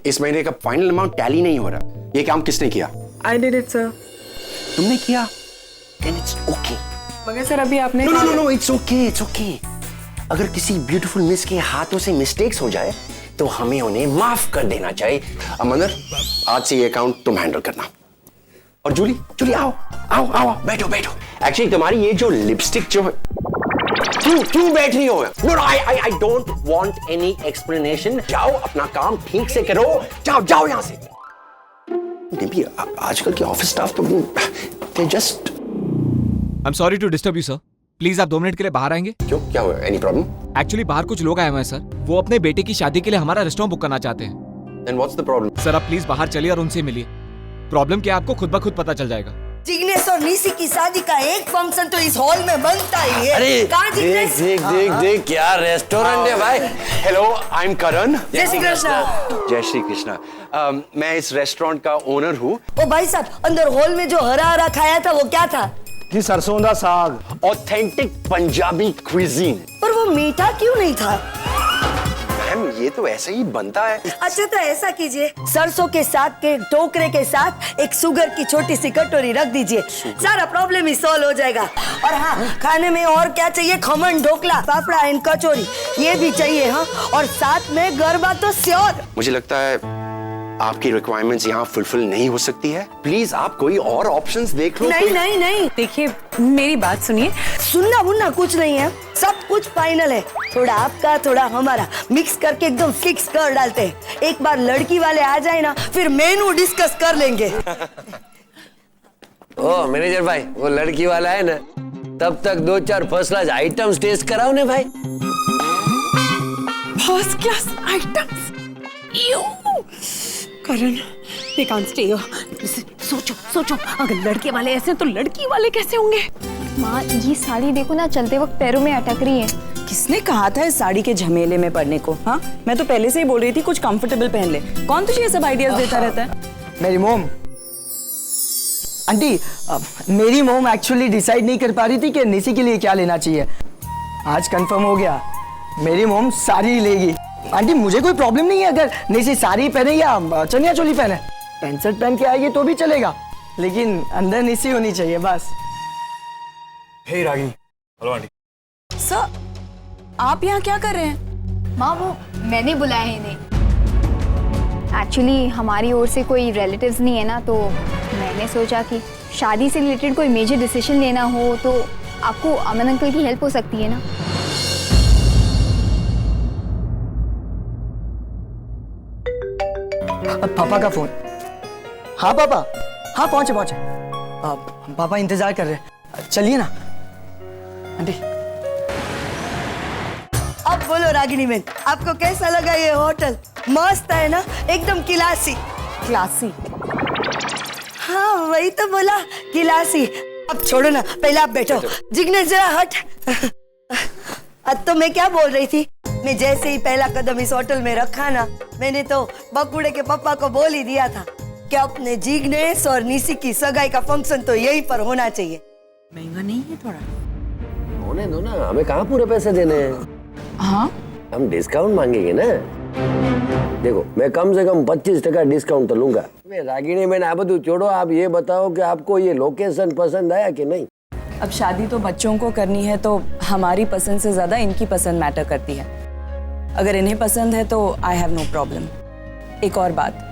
इस महीने का फाइनल अमाउंट टैली नहीं हो रहा। ये काम किसने किया? I did it, sir. तुमने किया? Then it's okay. मगर सर अभी आपने No, it's okay. अगर किसी ब्यूटीफुल मिस के हाथों से मिस्टेक्स हो जाए तो हमें उन्हें माफ कर देना चाहिए। अमंदर, आज से ये अकाउंट तुम हैंडल करना। और जूली आओ बैठो। एक्चुअली तुम्हारी ये जो लिपस्टिक जो है, क्यों बैठ रही हो? No, I don't want any explanation. जाओ अपना काम ठीक से करो। जाओ यहाँ से। नहीं, आजकल के ऑफिस स्टाफ तो they just I'm sorry to disturb you, sir. Please आप 2 मिनट के लिए बाहर आएंगे? क्यों, क्या हुआ? Any problem? एक्चुअली बाहर कुछ लोग आए हुए हैं सर, वो अपने बेटे की शादी के लिए हमारा रेस्टोरेंट बुक करना चाहते हैं। Then what's the problem? Sir आप प्लीज बाहर चलिए और उनसे मिलिए। प्रॉब्लम क्या आपको खुद ब खुद पता चल जाएगा। जिग्नेश और निशी की शादी का एक फंक्शन तो इस हॉल में बनता ही है। अरे कहाँ जिग्नेश? देख क्या रेस्टोरेंट है भाई। हेलो, आई एम करण। जय श्री कृष्ण। जय श्री कृष्णा। मैं इस रेस्टोरेंट का ओनर हूँ। ओ भाई साहब, अंदर हॉल में जो हरा खाया था वो क्या था? जी सरसों दा साग। Authentic Punjabi cuisine. पर वो मीठा क्यों नहीं था? मैम, ये तो ऐसे ही बनता है। अच्छा तो ऐसा कीजिए, सरसों के साग के टोकरे के साथ एक शुगर की छोटी सी कटोरी रख दीजिए, सारा प्रॉब्लम ही सॉल्व हो जाएगा। और हाँ, खाने में और क्या चाहिए? खमन, ढोकला, फाफड़ा एंड कचौरी, ये भी चाहिए। हाँ, और साथ में गरबा तो श्योर। मुझे लगता है आपकी रिक्वायरमेंट्स यहाँ फुलफिल नहीं हो सकती है। प्लीज आप कोई और ऑप्शंस देख लो। नहीं। देखिए मेरी बात सुनिए। सुनना वुनना कुछ नहीं है, सब कुछ फाइनल है। थोड़ा आपका थोड़ा हमारा मिक्स करके एकदम फिक्स कर डालते हैं। एक बार लड़की वाले आ जाए ना, फिर मेनू डिस्कस कर लेंगे। ओ मैनेजर भाई, वो लड़की वाला है ना, तब तक 2-4 फर्स्ट क्लास आइटम्स टेस्ट कराओ ने भाई। First class items? Karan, they can't stay here. सोचो, अगर लड़के वाले ऐसे हैं तो लड़की वाले कैसे होंगे? माँ, ये साड़ी देखो ना, चलते वक्त पैरों में अटक रही है। किसने कहा था इस साड़ी के झमेले में पड़ने को? हाँ, मैं तो पहले से ही बोल रही थी कुछ कंफर्टेबल पहन ले। कौन तुझे ये सब आइडियाज देता रहता है? मेरी मोम। आंटी, मेरी मोम एक्चुअली डिसाइड नहीं कर पा रही थी कि निशी के लिए क्या लेना चाहिए। आज कंफर्म हो गया, मेरी मोम साड़ी ही लेगी। आंटी, मुझे कोई प्रॉब्लम नहीं है अगर निशी साड़ी पहने या चनिया चोली पहने। पैंट शर्ट पहन के आएगी तो भी चलेगा, लेकिन अंदर निशी होनी चाहिए बस। Hey Ragini. Hello aunty. Sir, आप यहाँ क्या कर रहे हैं? माँ, वो मैंने बुलाया है इन्हें। एक्चुअली हमारी ओर से कोई रिलेटिव्स नहीं है ना, तो मैंने सोचा कि शादी से रिलेटेड कोई मेजर डिसीजन लेना हो तो आपको अमन अंकल की हेल्प हो सकती है ना। पापा का फोन। हाँ पापा, हाँ पहुंचे। पापा इंतजार कर रहे हैं, चलिए ना। आंटी, अब बोलो रागिनी बहन, आपको कैसा लगा ये होटल? मस्त है ना, एकदम क्लासी। हाँ वही तो बोला, क्लासी। अब छोड़ो ना, पहले आप बैठो। जिग्नेश जरा हट। अब तो मैं क्या बोल रही थी, मैं जैसे ही पहला कदम इस होटल में रखा ना, मैंने तो बकुड़े के पापा को बोल ही दिया था कि अपने जिग्नेश और निशी की सगाई का फंक्शन तो यहीं पर होना चाहिए। महंगा नहीं है थोड़ा? होने दो ना, हमें कहाँ पूरे पैसे देने हैं। हाँ, हम डिस्काउंट मांगेंगे ना। देखो, मैं कम से कम 25% डिस्काउंट तो लूंगा। रागिनी मैंने आप બધું छोड़ो, आप ये बताओ कि आपको ये लोकेशन पसंद आया कि नहीं? अब शादी तो बच्चों को करनी है, तो हमारी पसंद से ज्यादा इनकी पसंद मैटर करती है। अगर इन्हें पसंद है तो आई हैव नो प्रॉब्लम। एक और बात,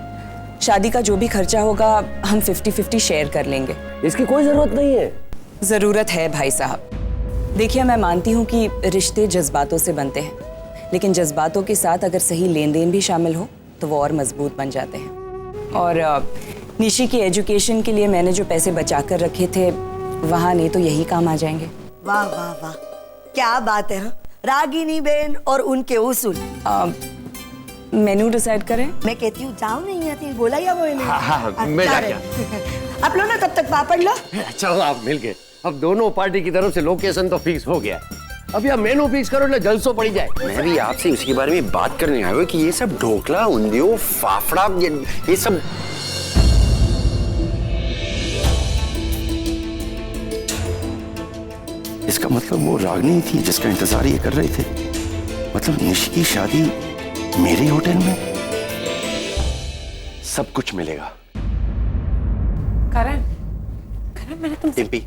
शादी का जो भी खर्चा होगा हम 50-50 शेयर कर लेंगे। इसकी कोई जरूरत नहीं है। जरूरत है भाई साहब। देखिए, मैं मानती हूँ कि रिश्ते जज्बातों से बनते हैं, लेकिन जज्बातों के साथ अगर सही लेन देन भी शामिल हो तो वो और मजबूत बन जाते हैं। और निशी की एजुकेशन के लिए मैंने जो पैसे बचा कर रखे थे, वहाँ नहीं तो यही काम आ जाएंगे। वाह वाह वाह, क्या बात है। हाँ? रागिनी बहन और उनके उसूल। मेनू डिसाइड करें? मैं कहती हूँ जाओ, नहीं आती बोला या वो नहीं? हाँ, मैं जाके आप लो ना, तब तक पापड़ लो। चलो आप मिल गए। अब दोनों पार्टी की तरफ से लोकेशन तो फिक्स हो गया। अब यह मेनू फिक्स करो ना, जलसो पड़ी जाए। मैं भी आपसे उसके बारे में बात करने आया हूँ कि ये सब ढोकला, उंधियो, फाफड़ा, ये सब इसका मतलब वो रागिनी थी जिसका इंतजार ये कर रहे थे। मतलब निशी की शादी मेरे होटल में। सब कुछ मिलेगा। करण, करण मैंने तुमसे डिम्पी,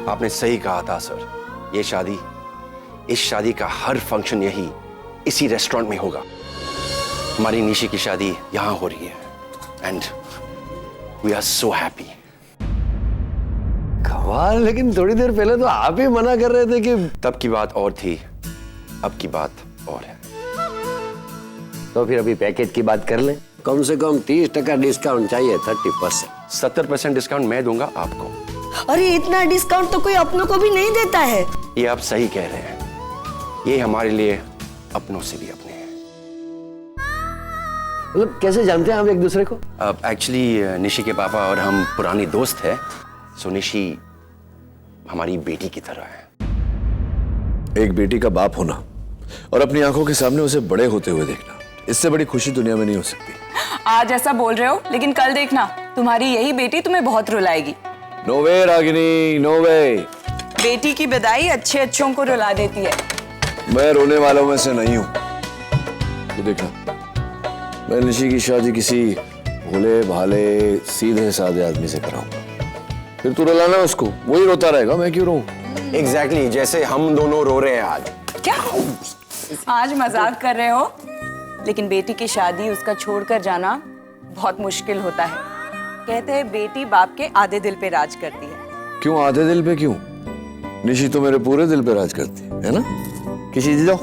आपने सही कहा था सर। ये शादी, इस शादी का हर फंक्शन यही इसी रेस्टोरेंट में होगा। हमारी निशी की शादी यहां हो रही है and we are so happy. कमाल, लेकिन थोड़ी देर पहले तो आप ही मना कर रहे थे कि तब की बात और थी, अब की बात और है। तो फिर अभी पैकेज की बात कर लें। कम से कम 30% डिस्काउंट चाहिए, 30%। 70% डिस्काउंट मैं दूंगा आपको। अरे इतना डिस्काउंट तो कोई अपनों को भी नहीं देता है। ये आप सही कह रहे हैं, ये हमारे लिए अपनों से भी अपने हैं। मतलब कैसे जानते हैं आप एक दूसरे को? अब एक्चुअली निशी के पापा और हम पुराने दोस्त हैं, सो निशी हमारी बेटी की तरह है। एक बेटी का बाप होना और अपनी आंखों के सामने उसे बड़े होते हुए देखना, इससे बड़ी खुशी दुनिया में नहीं हो सकती। आज ऐसा बोल रहे हो, लेकिन कल देखना तुम्हारी यही बेटी तुम्हें बहुत रुलाएगी। नो वे रागिनी, नो वे। बेटी की विदाई अच्छे अच्छों को रुला देती है। मैं रोने वालों में से नहीं हूं। तो देखना, मैं निशी की शादी किसी भोले भाले सीधे साधे आदमी से कराऊंगा, फिर तू रुलाना उसको, वही रोता रहेगा, मैं क्यों रोऊं? एग्जैक्टली जैसे हम दोनों रो रहे हैं आज। क्या आज मजाक कर रहे हो? लेकिन बेटी की शादी, उसका छोड़कर जाना बहुत मुश्किल होता है। कहते हैं बेटी बाप के आधे दिल पे राज करती है। क्यों आधे दिल पे क्यों? निशी तो मेरे पूरे दिल पे राज करती है ना? किसी दे दो।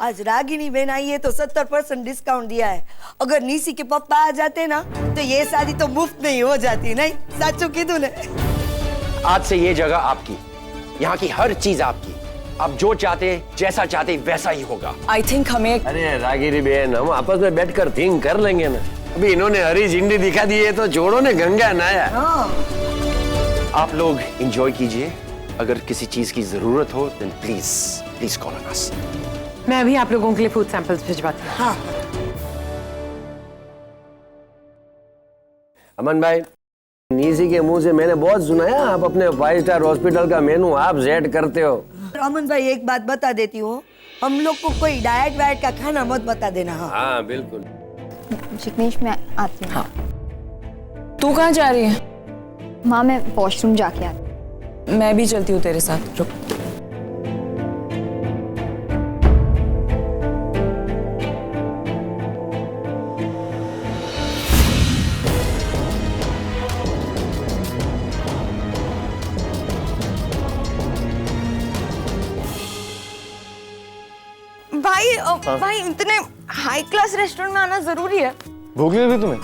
आज रागिनी बहन आई है तो 70% डिस्काउंट दिया है। अगर निशी के पप्पा आ जाते ना तो ये शादी तो मुफ्त में ही हो जाती। नहीं साचू कीधु ने? आज से ये जगह आपकी, यहाँ की हर चीज आपकी। आप जो चाहते, जैसा चाहते वैसा ही होगा। आई थिंक हमें अरे रागिनी बहन, हम आपस में बैठकर थिंक कर लेंगे ना। अभी इन्होंने हरी झंडी दिखा दी है तो जोड़ों ने गंगा नहाया। आप लोग एंजॉय कीजिए। अगर किसी चीज की जरूरत हो then please please call on us. मैं अभी आप लोगों के लिए फूड सैंपल्स भिजवाती हूँ। हाँ अमन भाई, निशी के मुंह से मैंने बहुत सुना है आप अपने 5 स्टार हॉस्पिटल का मेनू आप सेट करते हो। अमन भाई एक बात बता देती हूँ, हम लोग को कोई डाइट वाइट का खाना मत बता देना। हाँ हाँ बिल्कुल। जिग्नेश मैं आती हूँ। तू कहाँ जा रही है? माँ मैं वॉशरूम जाके आती। मैं भी चलती हूँ तेरे साथ, रुक। भाई इतने हाई क्लास रेस्टोरेंट में आना जरूरी है? भूख लगी तुम्हें?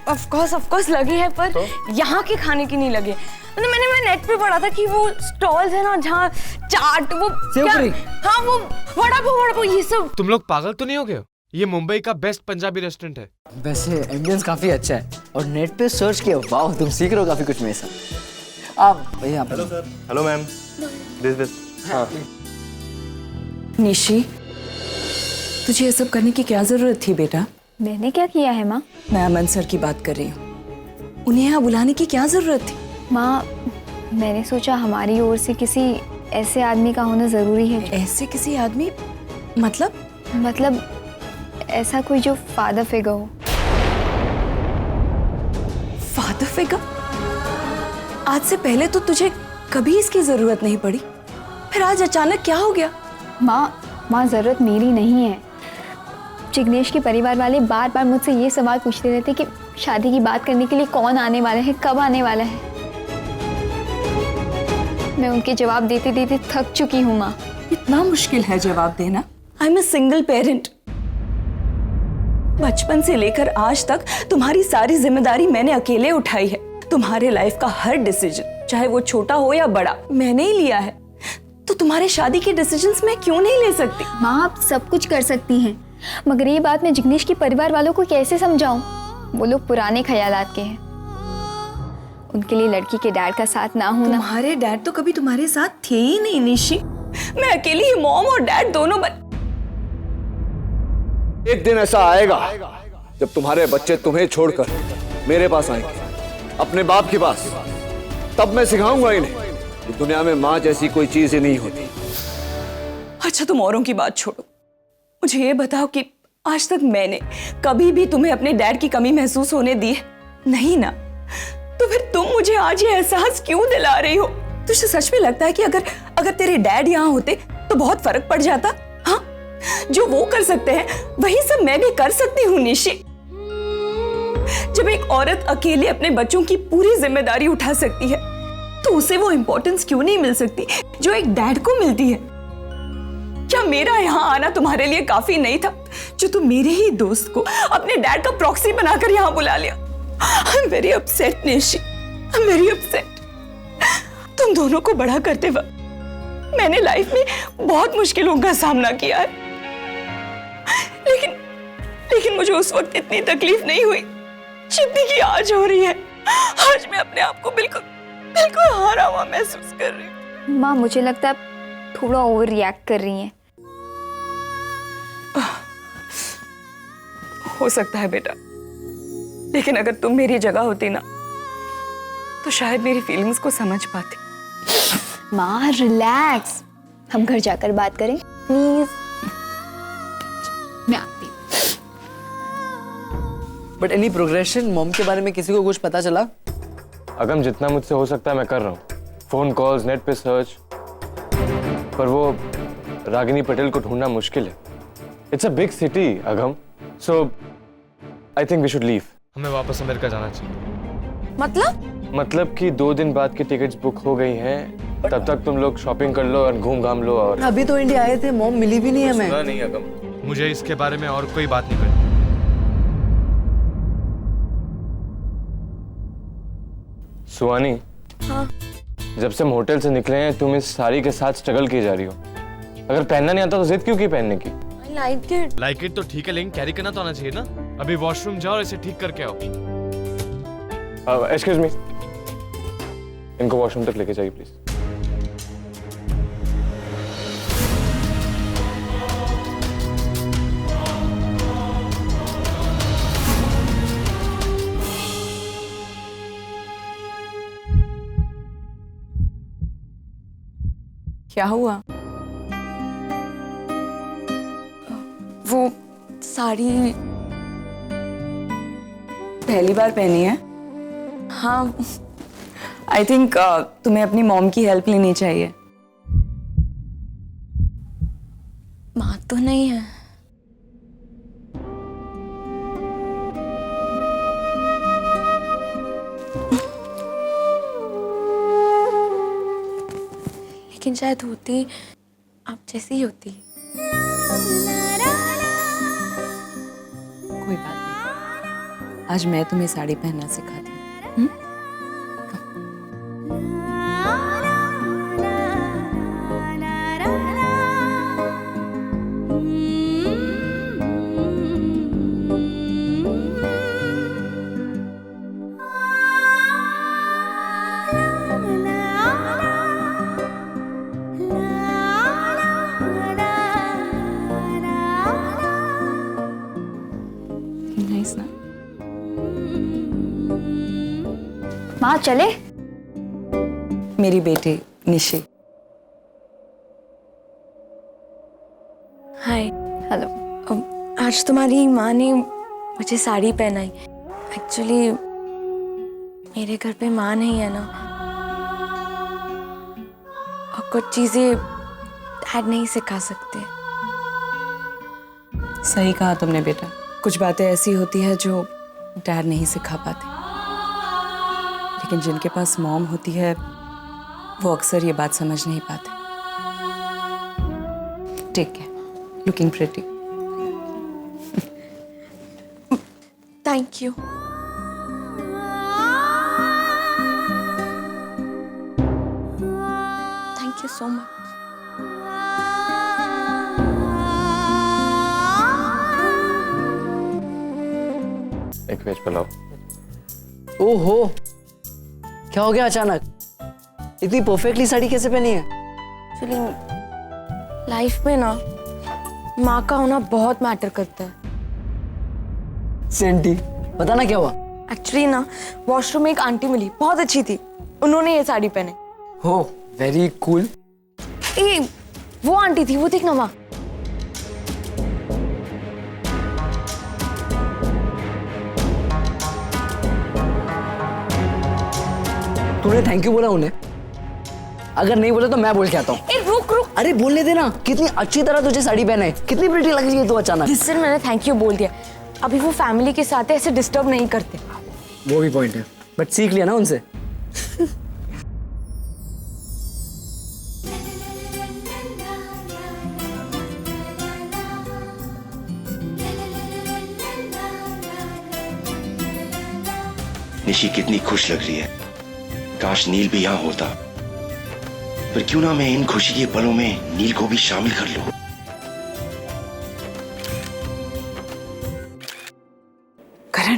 ऑफ कोर्स लगी है, पर तो? यहाँ के खाने की नहीं लगी। मतलब मैं नेट पे पढ़ा था कि वो स्टॉल्स है ना जहाँ चाट, वो हाँ वो वड़ा पाव ये सब। तुम लोग पागल तो नहीं हो गए? ये मुंबई का बेस्ट पंजाबी रेस्टोरेंट है। वैसे एम्बियंस काफी अच्छा है और नेट पे सर्च किया, वाह तुम सीख रहे हो काफी कुछ मेरे साथ। आप भैया। Hello sir. Hello ma'am. This हाँ। निशी, तुझे ये सब करने की क्या जरूरत थी बेटा? मैंने क्या किया है माँ? मैं अमन सर की बात कर रही हूँ। उन्हें यहाँ बुलाने की क्या जरूरत थी? माँ मैंने सोचा हमारी ओर से किसी ऐसे आदमी का होना जरूरी है। ऐसे किसी आदमी? मतलब ऐसा कोई जो फादर फिगर हो। Father figure? आज से पहले तो तुझे कभी इसकी जरूरत नहीं पड़ी, फिर आज अचानक क्या हो गया? माँ जरूरत मेरी नहीं है। जिग्नेश के परिवार वाले बार बार मुझसे ये सवाल पूछते रहते कि शादी की बात करने के लिए कौन आने वाला है, कब आने वाला है। मैं उनके जवाब देते देते थक चुकी हूँ माँ। इतना मुश्किल है जवाब देना? I am a single parent. बचपन से लेकर आज तक तुम्हारी सारी जिम्मेदारी मैंने अकेले उठाई है। तुम्हारे लाइफ का हर डिसीजन, चाहे वो छोटा हो या बड़ा, मैंने ही लिया है। तो तुम्हारे शादी के डिसीजंस मैं क्यों नहीं ले सकती? माँ आप सब कुछ कर सकती हैं, मगर ये बात मैं जिग्नेश के परिवार वालों को कैसे समझाऊं? वो लोग पुराने ख्यालात के हैं। उनके लिए लड़की के डैड का साथ ना होना। तुम्हारे डैड तो कभी तुम्हारे साथ थे ही नहीं निशी। मैं अकेली ही मॉम और डैड दोनों एक दिन ऐसा आएगा जब तुम्हारे बच्चे तुम्हें छोड़कर मेरे पास आएंगे, अपने बाप के पास। तब मैं सिखाऊंगा इन्हें कि दुनिया में माँ जैसी कोई चीज ही नहीं होती। अच्छा तुम औरों की बात छोड़ो, मुझे ये बताओ कि आज तक मैंने कभी भी तुम्हें अपने डैड की कमी महसूस होने दी है? नहीं ना? तो फिर तुम मुझे आज ये एहसास क्यों दिला रही हो? तुझे सच में लगता है कि अगर तेरे डैड यहाँ होते तो बहुत फर्क पड़ जाता? हाँ, जो वो कर सकते हैं वही सब मैं भी कर सकती हूँ निशी। जब एक औरत अकेले अपने बच्चों की पूरी जिम्मेदारी उठा सकती है तो उसे वो इंपॉर्टेंस क्यों नहीं मिल सकती जो एक डैड को मिलती है? क्या मेरा यहाँ आना तुम्हारे लिए काफी नहीं था जो तुम मेरे ही दोस्त को अपने डैड का प्रॉक्सी बनाकर यहाँ बुला लिया? I'm very upset Nishi, I'm very upset। तुम दोनों को बड़ा करते वक्त मैंने लाइफ में बहुत मुश्किलों का सामना किया है, लेकिन मुझे उस वक्त इतनी तकलीफ नहीं हुई जितनी की आज हो रही है। आज मैं अपने आप को बिल्कुल हारा हुआ महसूस कर रही हूँ। माँ मुझे लगता है थोड़ा ओवर रिएक्ट कर रही हैं। हो सकता है बेटा, लेकिन अगर तुम मेरी जगह होती ना तो शायद मेरी फीलिंग्स को समझ पाती। माँ रिलैक्स, हम घर जाकर बात करें प्लीज। मैं आती हूँ। But any progression? मॉम के बारे में किसी को कुछ पता चला? अगम जितना मुझसे हो सकता है मैं कर रहा हूँ, फोन कॉल्स, नेट पे सर्च, पर वो रागिनी पटेल को ढूंढना मुश्किल है। इट्स अ बिग सिटी अगम, so I think we should leave. हमें वापस अमेरिका जाना चाहिए। मतलब कि 2 दिन बाद की टिकट्स बुक हो गई हैं, तब तक तुम लोग शॉपिंग कर लो और घूम घाम लो। और अभी तो इंडिया आए थे, मॉम मिली भी नहीं है। मैं नहीं अगम, मुझे इसके बारे में और कोई बात नहीं करनी। सुहानी, हाँ? जब से हम होटल से निकले हैं तुम इस साड़ी के साथ स्ट्रगल की जा रही हो। अगर पहनना नहीं आता तो जिद क्यों की पहनने की? लाइक इट तो ठीक है, लेकिन कैरी करना तो आना चाहिए ना। अभी वॉशरूम जाओ और इसे ठीक करके आओ। एक्सक्यूज मी, इनको वॉशरूम तक लेके जाइए प्लीज। क्या हुआ? वो साड़ी पहली बार पहनी है? हाँ। आई थिंक तुम्हें अपनी मॉम की हेल्प लेनी चाहिए। माँ तो नहीं है। लेकिन शायद होती आप जैसी ही होती। कोई बात नहीं, आज मैं तुम्हें साड़ी पहनना सिखाती हूँ। नाइस ना? माँ चले? मेरी बेटी निशी। हाय। हेलो। आज तुम्हारी माँ ने मुझे साड़ी पहनाई। एक्चुअली मेरे घर पे माँ नहीं है ना, और कुछ चीजें डैड नहीं सिखा सकते। सही कहा तुमने बेटा, कुछ बातें ऐसी होती है जो डैड नहीं सिखा पाते, लेकिन जिनके पास मॉम होती है वो अक्सर ये बात समझ नहीं पाते। Take care, looking pretty. Thank you. Thank you so much. एक वेज पुलाव। ओहो, क्या हो गया अचानक? इतनी परफेक्टली साड़ी कैसे पहनी है? एक्चुअली लाइफ में ना माँ का होना बहुत मैटर करता है। सेंटी, बता ना क्या हुआ? एक्चुअली ना वॉशरूम में एक आंटी मिली, बहुत अच्छी थी, उन्होंने ये साड़ी पहने। हो वेरी कूल। ए, वो आंटी थी, वो देख ना वहाँ। तूने थैंक यू बोला उन्हें? अगर नहीं बोले तो मैं बोल के आता हूँ। ए, रुक रुक। अरे बोलने देना, कितनी अच्छी तरह तुझे साड़ी पहने, कितनी प्रिटी लग रही है तू अचानक। जिससे मैंने थैंक यू बोल दिया। अभी वो फैमिली के साथ है, ऐसे डिस्टर्ब नहीं करते। वो भी पॉइंट है, बट सीख लिया ना उनसे। निशी कितनी खुश लग रही है। काश नील भी यहाँ होता। पर क्यों ना मैं इन खुशी के पलों में नील को भी शामिल कर लूं। करण,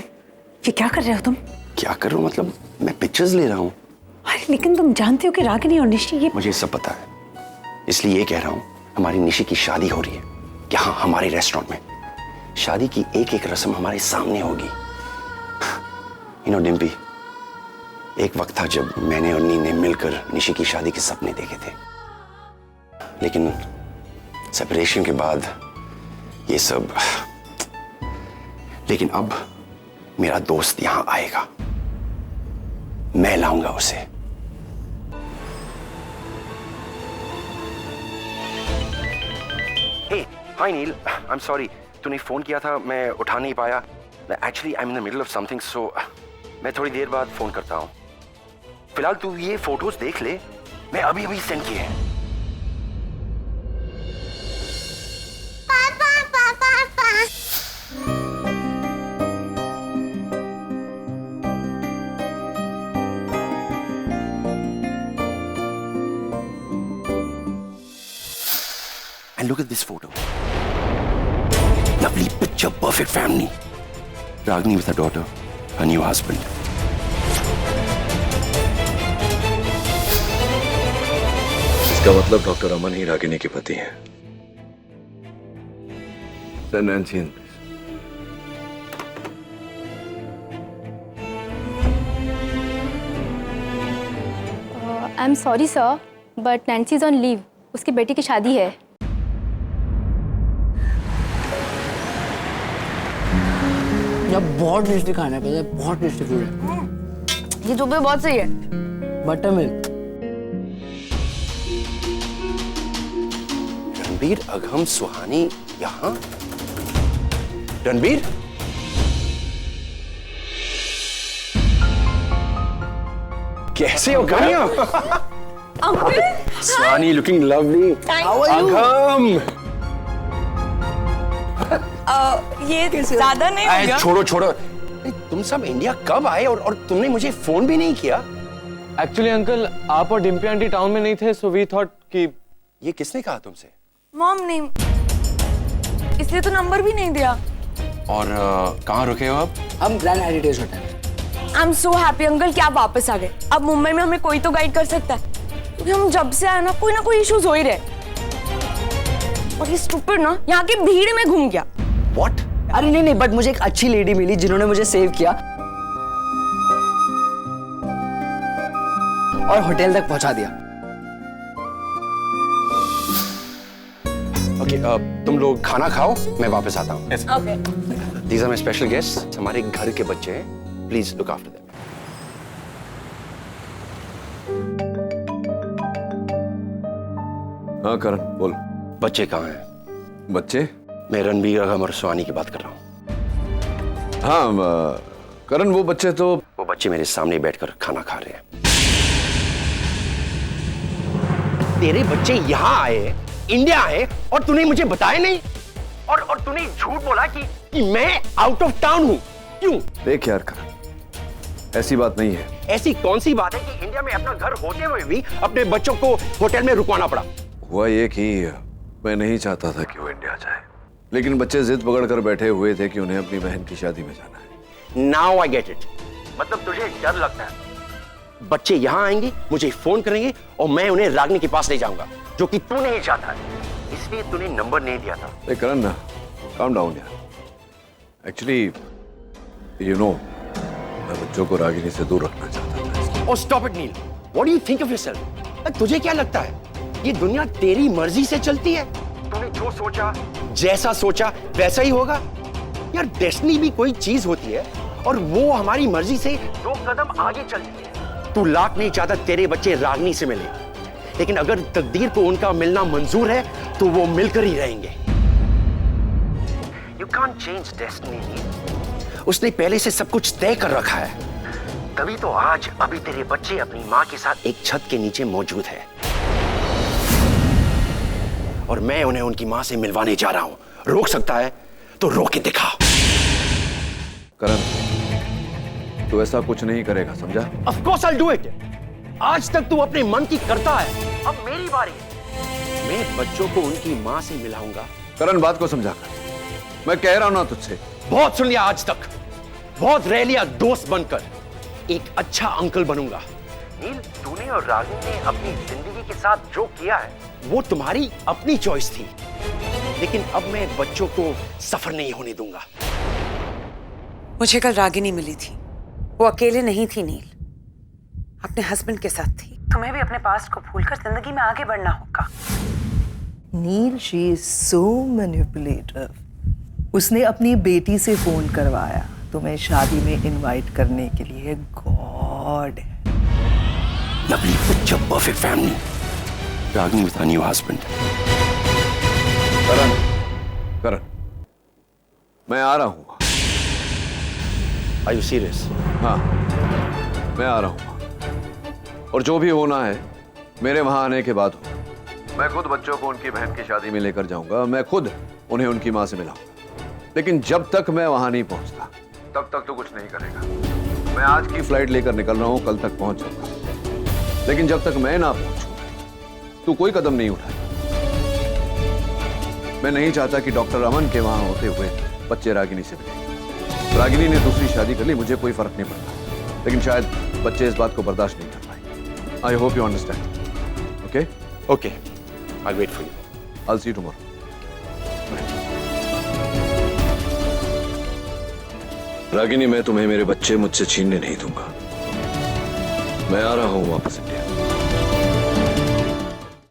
ये क्या कर रहे हो तुम? क्या करूं मतलब, मैं पिक्चर्स ले रहा हूं। अरे लेकिन तुम जानते हो कि रागिनी और निशी ये... मुझे सब पता है, इसलिए ये कह रहा हूं। हमारी निशी की शादी हो रही है यहाँ हमारे रेस्टोरेंट में। शादी की एक एक रस्म हमारे सामने होगी। डिम्पी, एक वक्त था जब मैंने और नी ने मिलकर निशी की शादी के सपने देखे थे, लेकिन सेपरेशन के बाद ये सब। लेकिन अब मेरा दोस्त यहां आएगा, मैं लाऊंगा उसे। Hey, hi Neil, I am sorry, तूने फोन किया था, मैं उठा नहीं पाया। Actually I am in the middle of something, so मैं थोड़ी देर बाद फोन करता हूं। फिलहाल तू ये फोटोज देख ले, मैं अभी अभी सेंड किए हैं। पापा पापा पापा। And look at this photo. Lovely picture, perfect family. Ragini with her daughter, her new husband. इसका मतलब डॉक्टर अमन ही रागिनी के पति हैं। Nancy, I am sorry sir, but Nancy is on leave. उसकी बेटी की शादी है। यार बहुत टेस्टी खाना है, पता है, बहुत टेस्टी फूड है। ये तो भी बहुत सही है। Butter milk. रणबीर, अगम, सुहानी यहाँ? रणबीर, कैसे हो Kanya? Suhani looking lovely. How are you? Agam, ये ज्यादा नहीं हो गया? छोड़ो छोड़ो, तुम सब इंडिया कब आए और तुमने मुझे फोन भी नहीं किया? एक्चुअली अंकल, आप और डिम्पी आंटी टाउन में नहीं थे, सो वी थॉट कि... ये किसने कहा तुमसे? मॉम ने, इसलिए तो नंबर भी नहीं दिया। और कहाँ रुके हो अब? हम grand heritage hotel. I am so happy uncle कि आप वापस आ गए। अब मुंबई में हमें कोई तो गाइड कर सकता है, क्योंकि हम जब से आए ना कोई इश्यूज हो ही रहे। और ये स्टूपिड ना यहाँ की भीड़ में घूम गया। What? अरे नहीं, बट मुझे एक अच्छी लेडी मिली जिन्होंने मुझे सेव किया और होटल तक पहुंचा दिया। ओके, तुम लोग खाना खाओ, मैं वापस आता हूँ। Okay. These are my special guests, हमारे घर के बच्चे हैं, प्लीज लुक आफ्टर देम। हाँ करण, बोल। बच्चे कहाँ हैं? बच्चे? मैं रणबीर, अगम और सुहानी की बात कर रहा हूँ। हाँ करण, वो बच्चे मेरे सामने बैठकर खाना खा रहे हैं। तेरे बच्चे यहाँ आए, इंडिया आए, और तूने मुझे बताया नहीं, और तूने झूठ बोला कि मैं आउट ऑफ टाउन हूँ। क्यों? देख यार करण, ऐसी बात नहीं है। ऐसी कौन सी बात है कि इंडिया में अपना घर होते हुए भी अपने बच्चों को होटल में रुकवाना पड़ा? हुआ ये कि मैं नहीं चाहता था कि वो इंडिया जाए, लेकिन बच्चे जिद पकड़ कर बैठे हुए थे कि उन्हें अपनी बहन की शादी में जाना है। Now I get it. मतलब तुझे डर लगता है बच्चे यहाँ आएंगे, मुझे फोन करेंगे और मैं उन्हें रागिनी के पास ले जाऊंगा, जो कि तू नहीं चाहता है, इसलिए तूने नंबर नहीं दिया था। करण ना, calm down यार। एक्चुअली यू नो मैं बच्चों को रागिनी से दूर रखना चाहता था। और stop it Neel, what do you think of yourself? तुझे क्या लगता है ये दुनिया तेरी मर्जी से चलती है? तूने जो सोचा, जैसा सोचा वैसा ही होगा। यार डेस्टिनी भी कोई चीज होती है और वो हमारी मर्जी से 2 कदम आगे चलती है। तू लाख नहीं चाहता तेरे बच्चे रागिनी से मिले, लेकिन अगर तकदीर को उनका मिलना मंजूर है तो वो मिलकर ही रहेंगे। You can't change destiny. उसने पहले से सब कुछ तय कर रखा है, तभी तो आज अभी तेरे बच्चे अपनी माँ के साथ एक छत के नीचे मौजूद है और मैं उन्हें उनकी माँ से मिलवाने जा रहा हूं। रोक सकता है तो रोक के दिखा। करण, तू ऐसा कुछ नहीं करेगा, समझा? Of course I'll do it. आज तक तू अपने मन की करता है, अब मेरी बारी है। मैं बच्चों को उनकी माँ से मिलाऊंगा। करण, बात को समझा कर। मैं कह रहा हूं ना तुझसे। बहुत सुन लिया आज तक, बहुत रह लिया दोस्त बनकर। एक अच्छा अंकल बनूंगा। नील, तूने और रागिनी ने अपनी जिंदगी के साथ जो किया है वो तुम्हारी अपनी चॉइस थी, लेकिन अब मैं बच्चों को सफर नहीं होने दूंगा। मुझे कल रागिनी मिली थी, वो अकेले नहीं थी नील, अपने हस्बैंड के साथ थी। तुम्हें भी अपने पास्ट को भूलकर जिंदगी में आगे बढ़ना होगा। नील, शी इज सो मैनिपुलेटिव। उसने अपनी बेटी से फोन करवाया तुम्हें शादी में इनवाइट करने के लिए। God, lovely, such a perfect family. Ragini with her new husband. करण, करण, मैं आ रहा हूँ। Are you serious? हाँ, मैं आ रहा हूँ और जो भी होना है मेरे वहां आने के बाद हो। मैं खुद बच्चों को उनकी बहन की शादी में लेकर जाऊंगा, मैं खुद उन्हें उनकी माँ से मिलाऊंगा। लेकिन जब तक मैं वहां नहीं पहुंचता तब तक तो कुछ नहीं करेगा। मैं आज की फ्लाइट लेकर निकल रहा हूं, कल तक पहुंच जाऊंगा, लेकिन जब तक मैं ना पहुंचूं तू कोई कदम नहीं उठाएगा। मैं नहीं चाहता कि डॉक्टर अमन के वहां होते हुए बच्चे रागिनी से मिले। रागिनी ने दूसरी शादी कर ली, मुझे कोई फर्क नहीं पड़ता, लेकिन शायद बच्चे इस बात को बर्दाश्त नहीं कर पाए। I hope you understand. Okay? Okay, I wait for you. I will see you tomorrow. Ragini, मैं तुम्हें मेरे बच्चे मुझसे छीनने नहीं दूंगा। मैं आ रहा हूं वापस इंडिया।